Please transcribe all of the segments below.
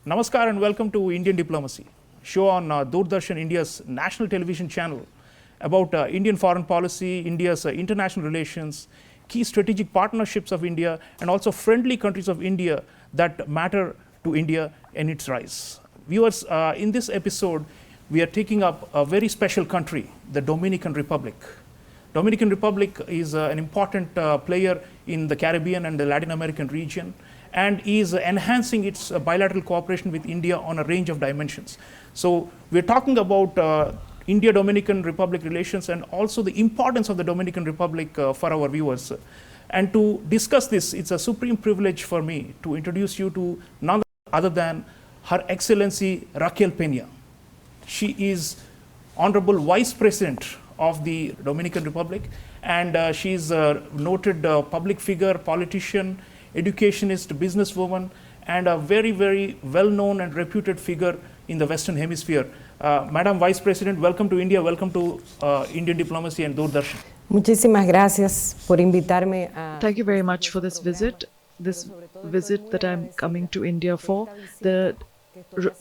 Namaskar and welcome to Indian Diplomacy, show on Doordarshan, India's national television channel about Indian foreign policy, India's international relations, key strategic partnerships of India, and also friendly countries of India that matter to India and its rise. Viewers, in this episode, we are taking up a very special country, the Dominican Republic. Dominican Republic is an important player in the Caribbean and the Latin American region, and is enhancing its bilateral cooperation with India on a range of dimensions. So we're talking about India-Dominican Republic relations and also the importance of the Dominican Republic for our viewers. And to discuss this, it's a supreme privilege for me to introduce you to none other than Her Excellency Raquel Peña. She is Honorable Vice President of the Dominican Republic, and she's a noted public figure, politician, educationist, businesswoman, and a very, very well-known and reputed figure in the Western Hemisphere. Madam Vice President, welcome to India, welcome to Indian Diplomacy and Doordarshan. Muchísimas gracias por invitarme a... Thank you very much for this visit that I'm coming to India for. The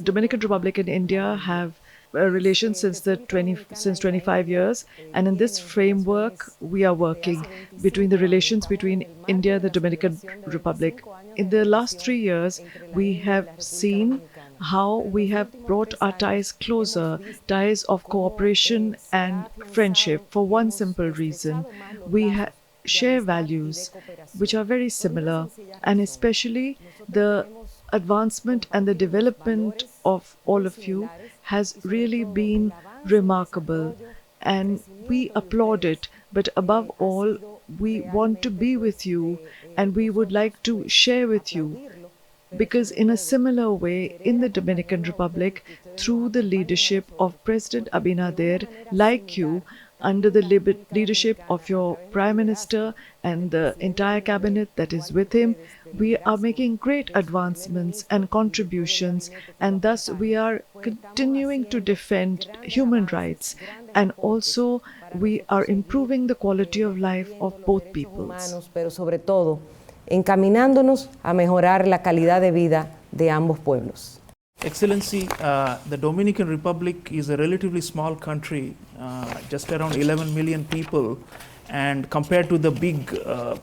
Dominican Republic and India have relations since 25 years, and in this framework we are working between the relations between India and the Dominican Republic. In the last 3 years, we have seen how we have brought our ties closer, ties of cooperation and friendship, for one simple reason: we share values which are very similar, and especially the advancement and the development of all of you has really been remarkable, and we applaud it. But above all, we want to be with you, and we would like to share with you, because in a similar way, in the Dominican Republic, through the leadership of President Abinader, like you, under the leadership of your Prime Minister and the entire cabinet that is with him, we are making great advancements and contributions, and thus we are continuing to defend human rights, and also we are improving the quality of life of both peoples. Pero sobre todo, encaminándonos a mejorar la calidad de vida de ambos pueblos. Excellency, the Dominican Republic is a relatively small country, just around 11 million people, and compared to the big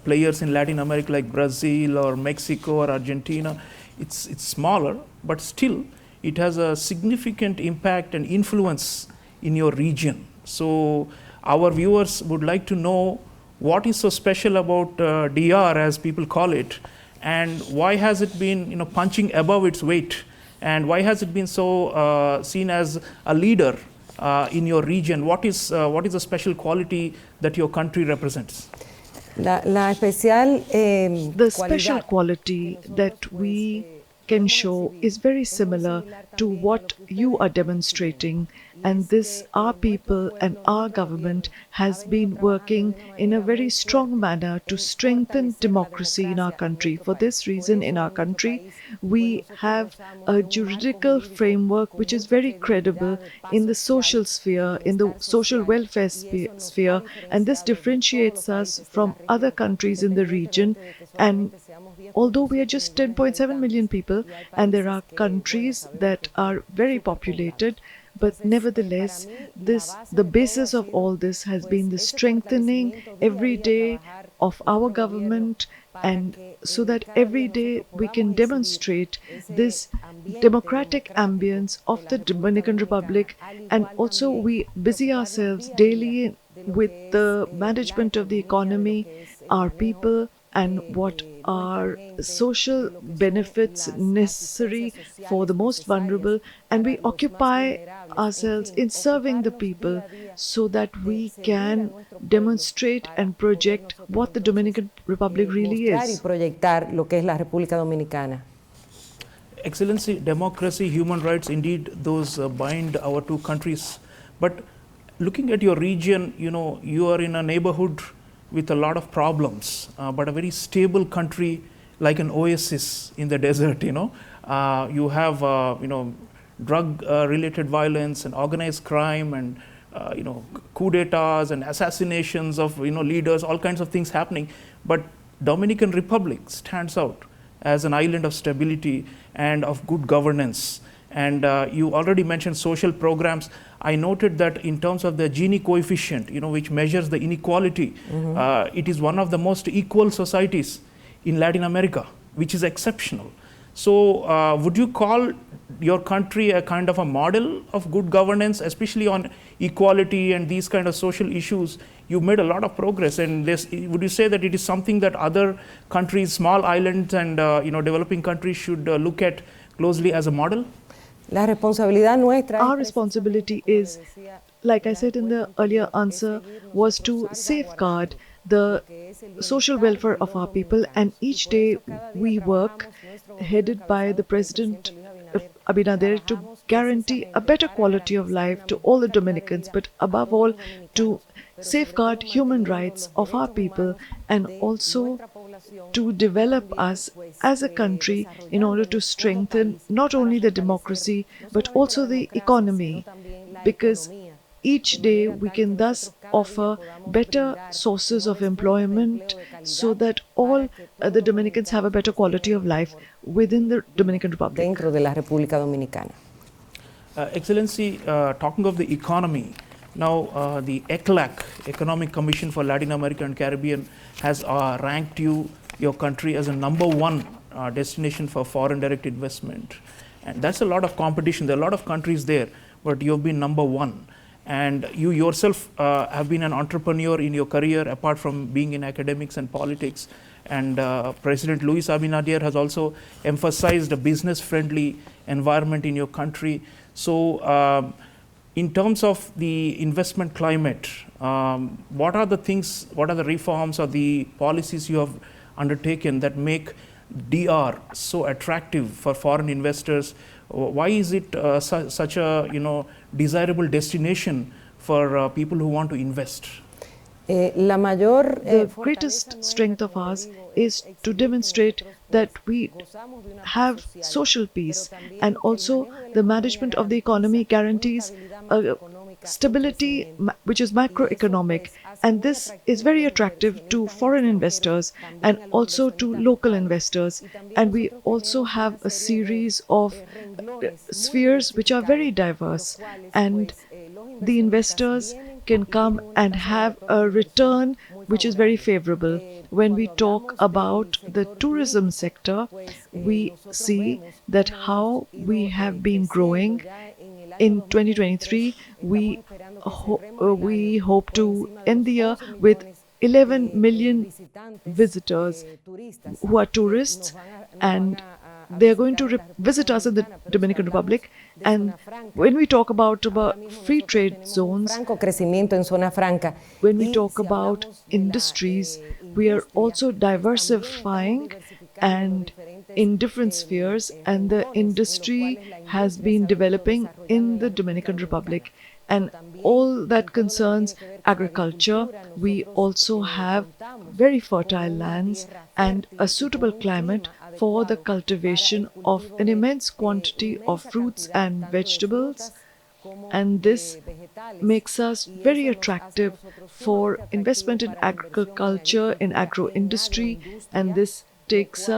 players in Latin America like Brazil or Mexico or Argentina, it's smaller, but still it has a significant impact and influence in your region. So our viewers would like to know what is so special about DR, as people call it, and why has it been punching above its weight, and why has it been so seen as a leader in your region? What is the special quality that your country represents? The special quality that we can show is very similar to what you are demonstrating, and this, our people and our government has been working in a very strong manner to strengthen democracy in our country. For this reason, in our country, we have a juridical framework which is very credible in the social sphere, in the social welfare sphere, and this differentiates us from other countries in the region. And although we are just 10.7 million people, and there are countries that are very populated, but nevertheless, the basis of all this has been the strengthening every day of our government, and so that every day we can demonstrate this democratic ambience of the Dominican Republic, and also we busy ourselves daily with the management of the economy, our people, and what are social benefits necessary for the most vulnerable, and we occupy ourselves in serving the people so that we can demonstrate and project what the Dominican Republic really is. Excellency, democracy, human rights, indeed, those bind our two countries. But looking at your region, you are in a neighborhood with a lot of problems, but a very stable country, like an oasis in the desert. You have drug-related violence and organized crime, and coup d'etats and assassinations of leaders, all kinds of things happening. But Dominican Republic stands out as an island of stability and of good governance. And you already mentioned social programs. I noted that in terms of the Gini coefficient, which measures the inequality, it is one of the most equal societies in Latin America, which is exceptional. So would you call your country a kind of a model of good governance, especially on equality and these kind of social issues? You've made a lot of progress, and would you say that it is something that other countries, small islands and developing countries should look at closely as a model? La responsabilidad nuestra. Our responsibility is, like I said in the earlier answer, was to safeguard the social welfare of our people, and each day we work, headed by the President Abinader, to guarantee a better quality of life to all the Dominicans, but above all to safeguard human rights of our people, and also to develop us as a country in order to strengthen not only the democracy but also the economy, because each day we can thus offer better sources of employment so that all the Dominicans have a better quality of life within the Dominican Republic. Dentro de la República Dominicana. Excellency, talking of the economy, now the ECLAC, Economic Commission for Latin America and Caribbean, has ranked your country as a #1 destination for foreign direct investment. And that's a lot of competition. There are a lot of countries there, but you've been #1. And you yourself have been an entrepreneur in your career, apart from being in academics and politics. And President Luis Abinader has also emphasized a business-friendly environment in your country. So in terms of the investment climate, what are the reforms or the policies you have undertaken that make DR so attractive for foreign investors? Why is it such a desirable destination for people who want to invest? The greatest strength of ours is to demonstrate that we have social peace, and also the management of the economy guarantees stability which is macroeconomic, and this is very attractive to foreign investors and also to local investors. And we also have a series of spheres which are very diverse, and the investors can come and have a return which is very favorable. When we talk about the tourism sector, we see that how we have been growing. In 2023, we hope to end the year with 11 million visitors who are tourists, and they are going to visit us in the Dominican Republic. And when we talk about free trade zones, when we talk about industries, we are also diversifying and in different spheres, and the industry has been developing in the Dominican Republic. And all that concerns agriculture, we also have very fertile lands and a suitable climate for the cultivation of an immense quantity of fruits and vegetables. And this makes us very attractive for investment in agriculture, in agro-industry, and this makes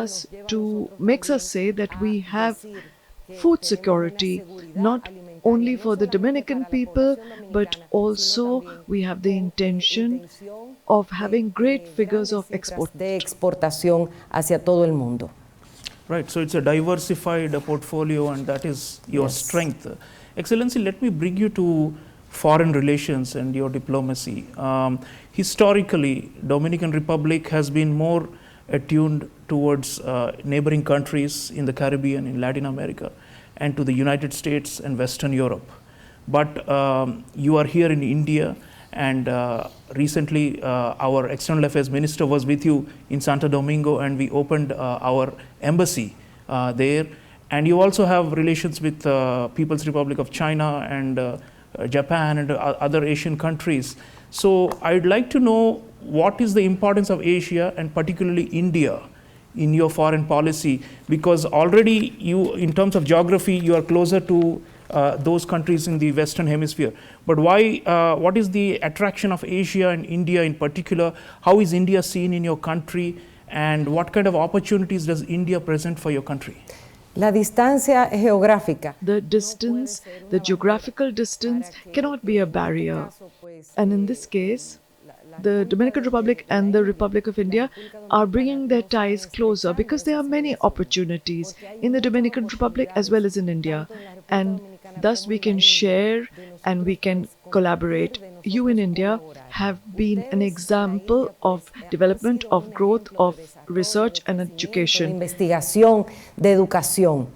us say that we have food security, not only for the Dominican people, but also we have the intention of having great figures of exportación hacia todo el mundo. Right, so it's a diversified portfolio, and that is your strength. Excellency, let me bring you to foreign relations and your diplomacy. Historically, Dominican Republic has been more attuned towards neighboring countries in the Caribbean, in Latin America, and to the United States and Western Europe. But you are here in India, and recently our External Affairs Minister was with you in Santo Domingo, and we opened our embassy there. And you also have relations with People's Republic of China and Japan and other Asian countries. So I'd like to know, what is the importance of Asia and particularly India in your foreign policy? Because already you, in terms of geography, you are closer to those countries in the Western Hemisphere. But why? What is the attraction of Asia and India in particular? How is India seen in your country? and what kind of opportunities does India present for your country? La distancia geográfica. The distance, the geographical distance cannot be a barrier. And in this case, the Dominican Republic and the Republic of India are bringing their ties closer because there are many opportunities in the Dominican Republic as well as in India. And thus we can share and we can collaborate. You in India have been an example of development, of growth, of research and education. Investigación, de educación.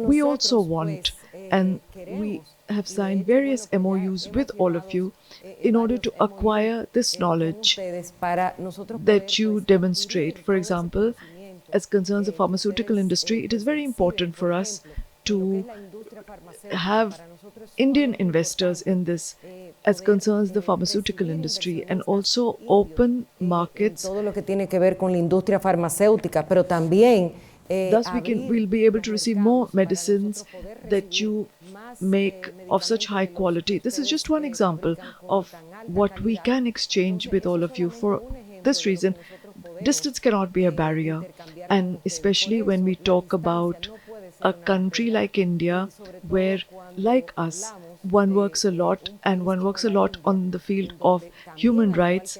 We also want, and we have signed various MOUs with all of you in order to acquire this knowledge that you demonstrate. For example, as concerns the pharmaceutical industry, it is very important for us to have Indian investors in this as concerns the pharmaceutical industry, and also open markets. Todo lo que tiene que ver con la industria farmacéutica, pero también Thus we'll be able to receive more medicines that you make of such high quality. This is just one example of what we can exchange with all of you. For this reason, distance cannot be a barrier, and especially when we talk about a country like India, where, like us, one works a lot, and one works a lot on the field of human rights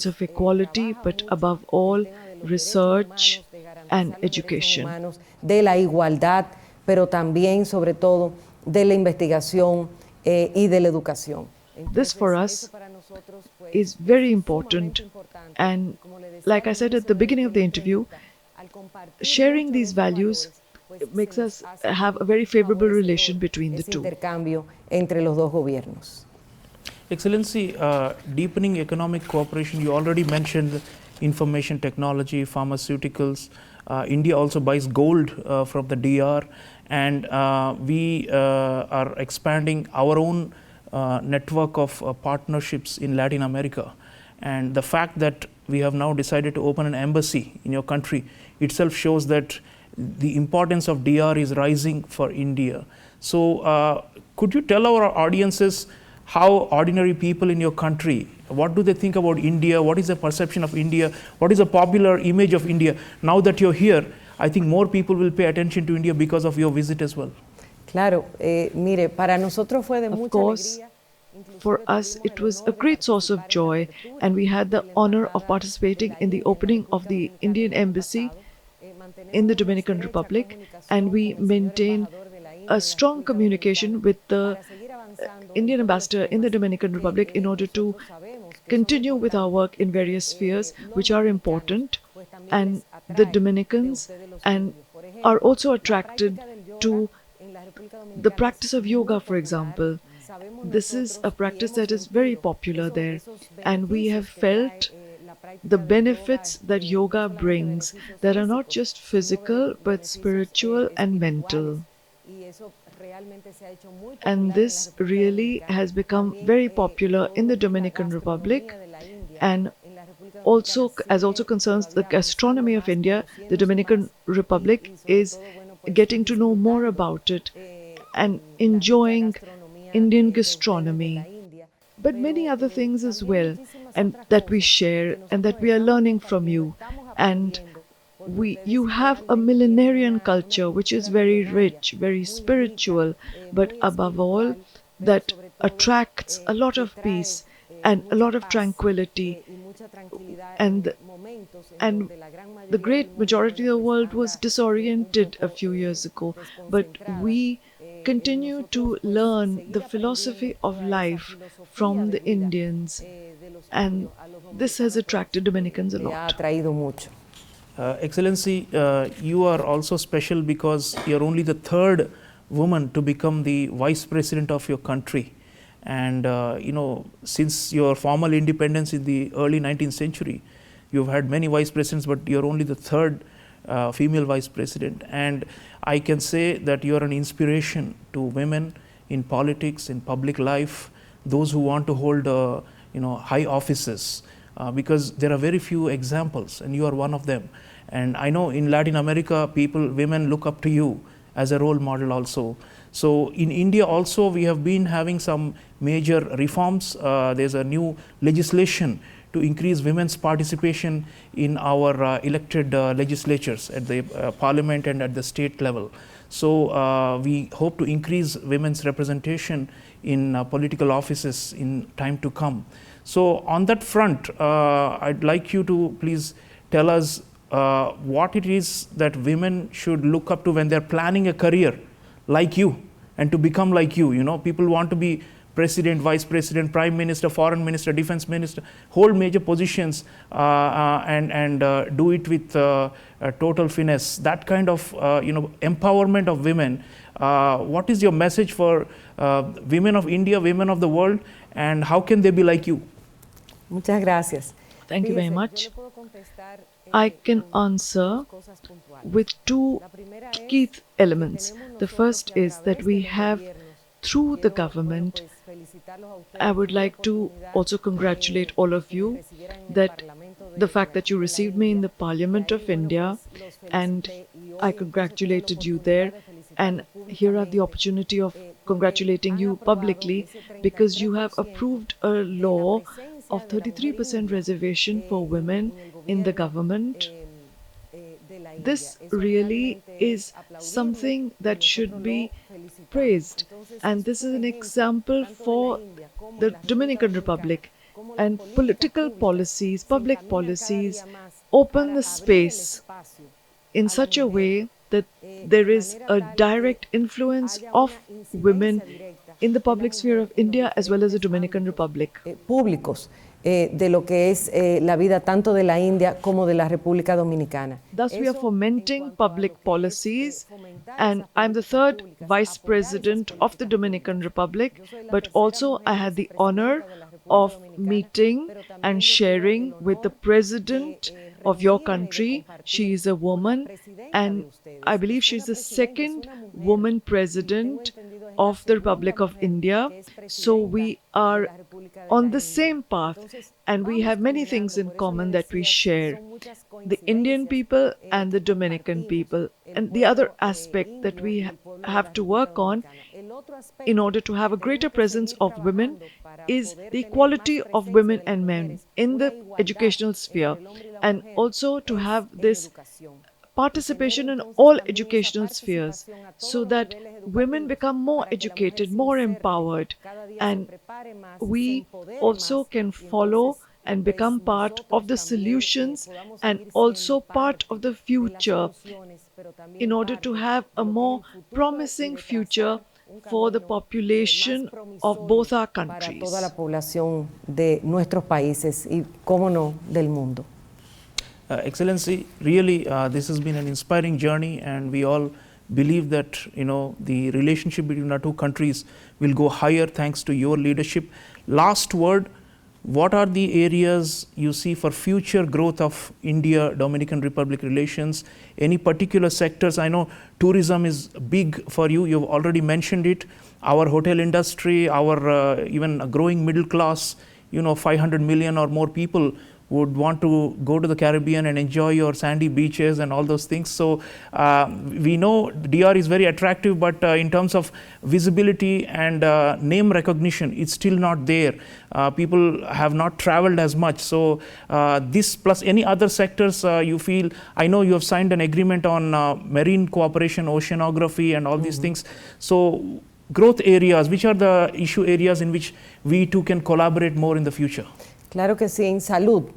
of equality, but above all, research and education. De la igualdad, pero también, sobre todo, de la investigación y de la educación. This for us is very important, and like I said at the beginning of the interview, sharing these values makes us have a very favorable relation between the two. Intercambio entre los dos gobiernos. Excellency, deepening economic cooperation, you already mentioned information technology, pharmaceuticals. India also buys gold from the DR, and we are expanding our own network of partnerships in Latin America. And the fact that we have now decided to open an embassy in your country itself shows that the importance of DR is rising for India. So could you tell our audiences how ordinary people in your country, what do they think about India? What is the perception of India? What is the popular image of India? Now that you're here, I think more people will pay attention to India because of your visit as well. Claro, mire, para nosotros fue de mucha Of course, for us it was a great source of joy, and we had the honor of participating in the opening of the Indian Embassy in the Dominican Republic, and we maintain a strong communication with the Indian ambassador in the Dominican Republic in order to continue with our work in various spheres which are important, and the Dominicans are also attracted to the practice of yoga, for example. This is a practice that is very popular there, and we have felt the benefits that yoga brings that are not just physical but spiritual and mental. And this really has become very popular in the Dominican Republic, and also concerns the gastronomy of India. The Dominican Republic is getting to know more about it and enjoying Indian gastronomy, but many other things as well, and that we share and that we are learning from you. And you have a millenarian culture which is very rich, very spiritual, but above all, that attracts a lot of peace and a lot of tranquility. And the great majority of the world was disoriented a few years ago, but we continue to learn the philosophy of life from the Indians, and this has attracted Dominicans a lot. Excellency, you are also special because you're only the third woman to become the vice president of your country. And since your formal independence in the early 19th century, you've had many vice presidents, but you're only the third female vice president. And I can say that you're an inspiration to women in politics, in public life, those who want to hold high offices, because there are very few examples, and you are one of them. And I know in Latin America, women look up to you as a role model also. So in India also, we have been having some major reforms. There's a new legislation to increase women's participation in our elected legislatures at the parliament and at the state level. So we hope to increase women's representation in political offices in time to come. So on that front, I'd like you to please tell us what it is that women should look up to when they're planning a career like you and to become like you. You know, people want to be president, vice president, prime minister, foreign minister, defense minister, hold major positions and do it with total finesse. That kind of empowerment of women. What is your message for women of India, women of the world, and how can they be like you? Muchas gracias. Thank you very much. I can answer with two key elements. The first is that we have, through the government, I would like to also congratulate all of you that the fact that you received me in the Parliament of India, and I congratulated you there, and here are the opportunity of congratulating you publicly because you have approved a law of 33% reservation for women in the government. This really is something that should be praised, and this is an example for the Dominican Republic. And political policies, public policies open the space in such a way that there is a direct influence of women in the public sphere of India as well as the Dominican Republic. Públicos de lo que es la vida tanto de la India como de la República Dominicana. Thus, we are fomenting public policies, and I'm the third vice president of the Dominican Republic, but also I had the honor of meeting and sharing with the president of your country. She is a woman, and I believe she's the second woman president of the Republic of India. So we are on the same path, and we have many things in common that we share. The Indian people and the Dominican people. And the other aspect that we have to work on in order to have a greater presence of women is the equality of women and men in the educational sphere, and also to have this participation in all educational spheres so that women become more educated, more empowered, and we also can follow and become part of the solutions and also part of the future in order to have a more promising future for the population of both our countries. Para toda la población de nuestros países y, cómo no, del mundo. Excellency, really this has been an inspiring journey, and we all believe that the relationship between our two countries will go higher thanks to your leadership. Last word, what are the areas you see for future growth of India-Dominican Republic relations? Any particular sectors? I know tourism is big for you, you've already mentioned it. Our hotel industry, our even a growing middle class, 500 million or more people would want to go to the Caribbean and enjoy your sandy beaches and all those things. So we know DR is very attractive, but in terms of visibility and name recognition, it's still not there. People have not traveled as much. So this plus any other sectors you feel, I know you have signed an agreement on marine cooperation, oceanography and all these things. So growth areas, which are the issue areas in which we too can collaborate more in the future? Claro que sí, en salud.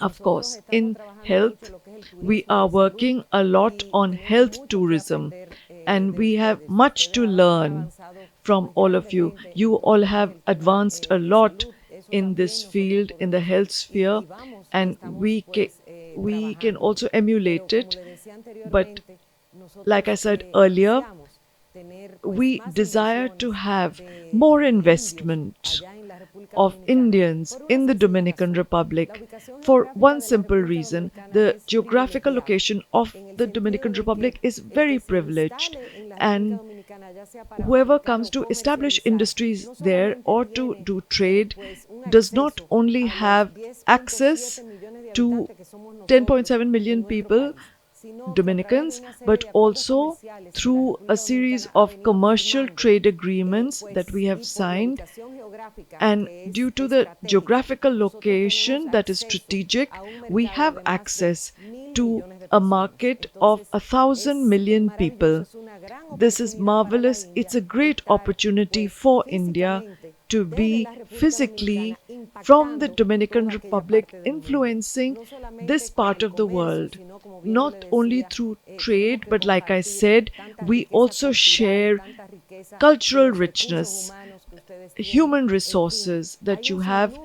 Of course, in health, we are working a lot on health tourism, and we have much to learn from all of you. You all have advanced a lot in this field, in the health sphere, and we can also emulate it. But like I said earlier, we desire to have more investment of Indians in the Dominican Republic for one simple reason. The geographical location of the Dominican Republic is very privileged, and whoever comes to establish industries there or to do trade does not only have access to 10.7 million people, Dominicans, but also through a series of commercial trade agreements that we have signed, And due to the geographical location that is strategic, we have access to a market of 1,000 million people. This is marvelous. It's a great opportunity for India to be physically from the Dominican Republic influencing this part of the world, not only through trade, but like I said, we also share cultural richness, human resources that you have.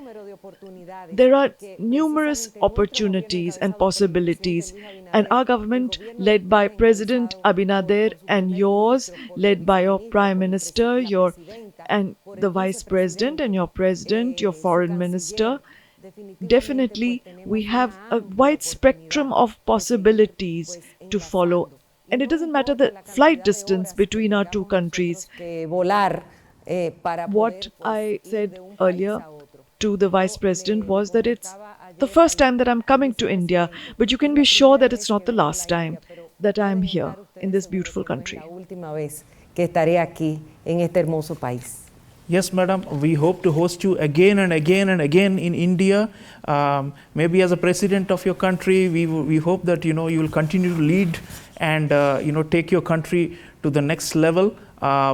There are numerous opportunities and possibilities, and our government, led by President Abinader, and yours, led by your Prime Minister, and the Vice President, and your President, your Foreign Minister, definitely we have a wide spectrum of possibilities to follow. And it doesn't matter the flight distance between our two countries. What I said earlier to the Vice President was that it's the first time that I'm coming to India, but you can be sure that it's not the last time that I'm here in this beautiful country. Yes, madam, we hope to host you again and again and again in India. Maybe as a president of your country, we hope that you will continue to lead and take your country to the next level.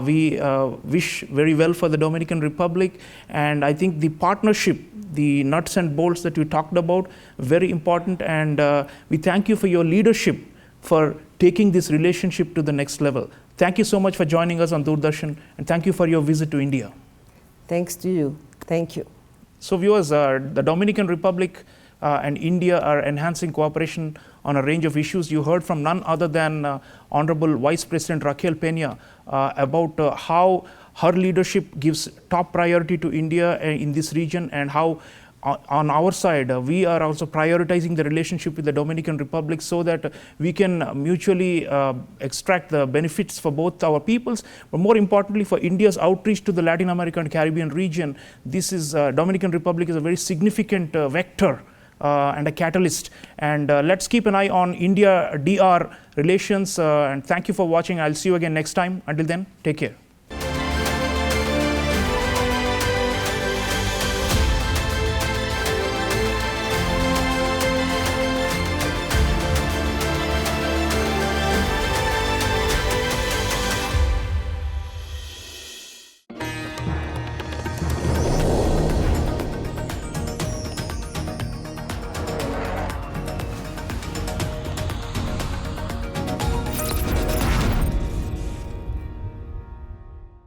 We wish very well for the Dominican Republic, and I think the partnership, the nuts and bolts that you talked about, very important, and we thank you for your leadership for taking this relationship to the next level. Thank you so much for joining us on Doordarshan, and thank you for your visit to India. Thanks to you. Thank you. So viewers, the Dominican Republic and India are enhancing cooperation on a range of issues. You heard from none other than Honorable Vice President Raquel Peña about how her leadership gives top priority to India in this region, and how on our side we are also prioritizing the relationship with the Dominican Republic so that we can mutually extract the benefits for both our peoples, but more importantly for India's outreach to the Latin American and Caribbean region. This is Dominican Republic is a very significant vector and a catalyst, and let's keep an eye on India-DR relations, and thank you for watching. I'll see you again next time. Until then, take care.